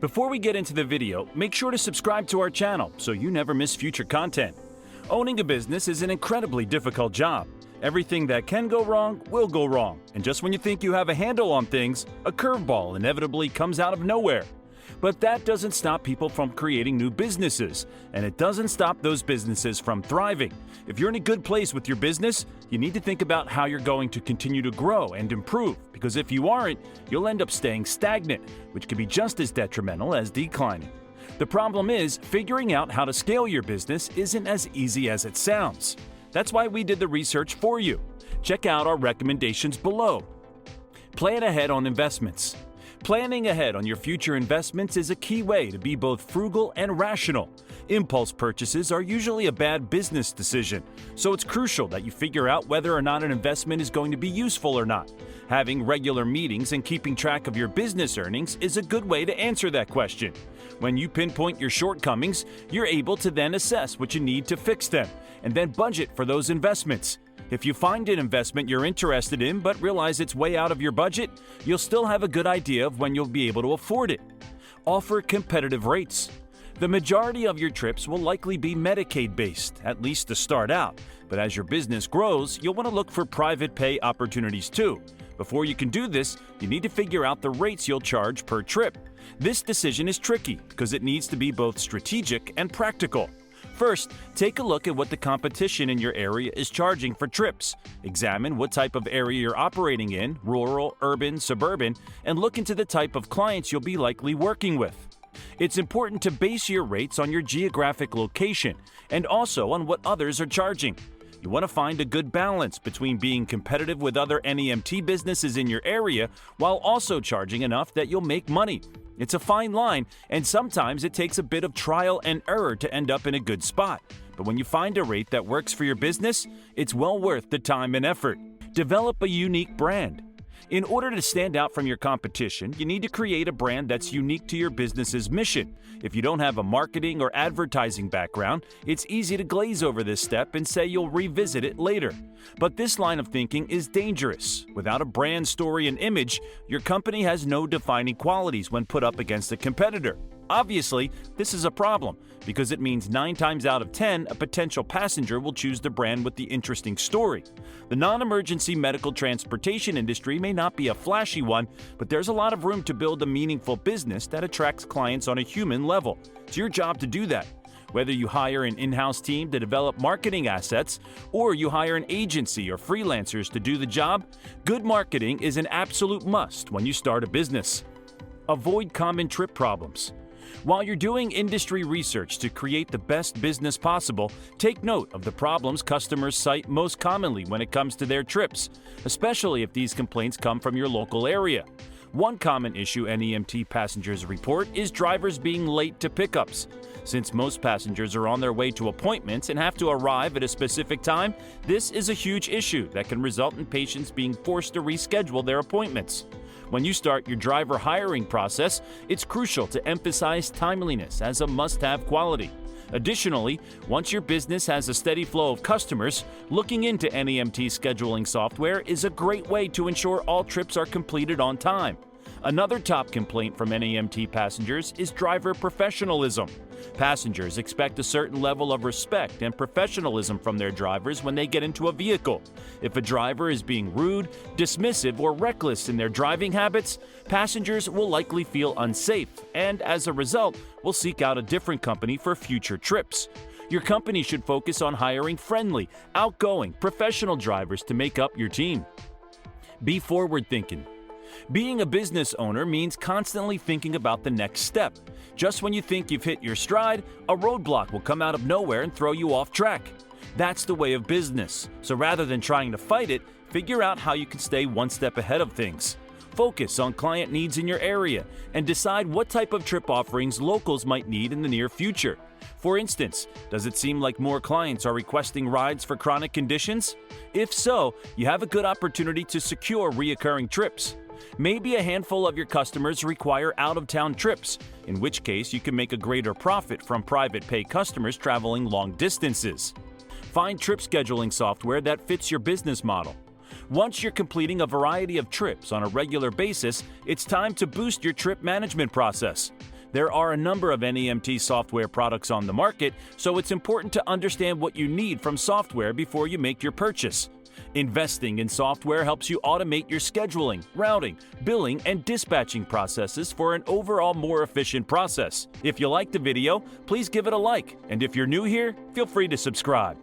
Before we get into the video, make sure to subscribe to our channel so you never miss future content. Owning a business is an incredibly difficult job. Everything that can go wrong will go wrong, and just when you think you have a handle on things, a curveball inevitably comes out of nowhere. But that doesn't stop people from creating new businesses, and it doesn't stop those businesses from thriving. If you're in a good place with your business, you need to think about how you're going to continue to grow and improve, because if you aren't, you'll end up staying stagnant, which can be just as detrimental as declining. The problem is, figuring out how to scale your business isn't as easy as it sounds. That's why we did the research for you. Check out our recommendations below. Plan ahead on investments. Planning ahead on your future investments is a key way to be both frugal and rational. Impulse purchases are usually a bad business decision, so it's crucial that you figure out whether or not an investment is going to be useful or not. Having regular meetings and keeping track of your business earnings is a good way to answer that question. When you pinpoint your shortcomings, you're able to then assess what you need to fix them, and then budget for those investments. If you find an investment you're interested in but realize it's way out of your budget, you'll still have a good idea of when you'll be able to afford it. Offer competitive rates. The majority of your trips will likely be Medicaid-based, at least to start out, but as your business grows, you'll want to look for private pay opportunities too. Before you can do this, you need to figure out the rates you'll charge per trip. This decision is tricky because it needs to be both strategic and practical. First, take a look at what the competition in your area is charging for trips. Examine what type of area you're operating in, rural, urban, suburban, and look into the type of clients you'll be likely working with. It's important to base your rates on your geographic location and also on what others are charging. You want to find a good balance between being competitive with other NEMT businesses in your area while also charging enough that you'll make money. It's a fine line, and sometimes it takes a bit of trial and error to end up in a good spot. But when you find a rate that works for your business, it's well worth the time and effort. Develop a unique brand. In order to stand out from your competition, you need to create a brand that's unique to your business's mission. If you don't have a marketing or advertising background, it's easy to glaze over this step and say you'll revisit it later. But this line of thinking is dangerous. Without a brand story and image, your company has no defining qualities when put up against a competitor. Obviously, this is a problem because it means 9 times out of 10, a potential passenger will choose the brand with the interesting story. The non-emergency medical transportation industry may not be a flashy one, but there's a lot of room to build a meaningful business that attracts clients on a human level. It's your job to do that. Whether you hire an in-house team to develop marketing assets or you hire an agency or freelancers to do the job, good marketing is an absolute must when you start a business. Avoid common trip problems. While you're doing industry research to create the best business possible, take note of the problems customers cite most commonly when it comes to their trips, especially if these complaints come from your local area. One common issue NEMT passengers report is drivers being late to pickups. Since most passengers are on their way to appointments and have to arrive at a specific time, this is a huge issue that can result in patients being forced to reschedule their appointments. When you start your driver hiring process, it's crucial to emphasize timeliness as a must-have quality. Additionally, once your business has a steady flow of customers, looking into NEMT scheduling software is a great way to ensure all trips are completed on time. Another top complaint from NEMT passengers is driver professionalism. Passengers expect a certain level of respect and professionalism from their drivers when they get into a vehicle. If a driver is being rude, dismissive, or reckless in their driving habits, passengers will likely feel unsafe and, as a result, will seek out a different company for future trips. Your company should focus on hiring friendly, outgoing, professional drivers to make up your team. Be forward-thinking. Being a business owner means constantly thinking about the next step. Just when you think you've hit your stride, a roadblock will come out of nowhere and throw you off track. That's the way of business. So rather than trying to fight it, figure out how you can stay one step ahead of things. Focus on client needs in your area and decide what type of trip offerings locals might need in the near future. For instance, does it seem like more clients are requesting rides for chronic conditions? If so, you have a good opportunity to secure reoccurring trips. Maybe a handful of your customers require out-of-town trips, in which case you can make a greater profit from private pay customers traveling long distances. Find trip scheduling software that fits your business model. Once you're completing a variety of trips on a regular basis, it's time to boost your trip management process. There are a number of NEMT software products on the market, so it's important to understand what you need from software before you make your purchase. Investing in software helps you automate your scheduling, routing, billing, and dispatching processes for an overall more efficient process. If you liked the video, please give it a like, and if you're new here, feel free to subscribe.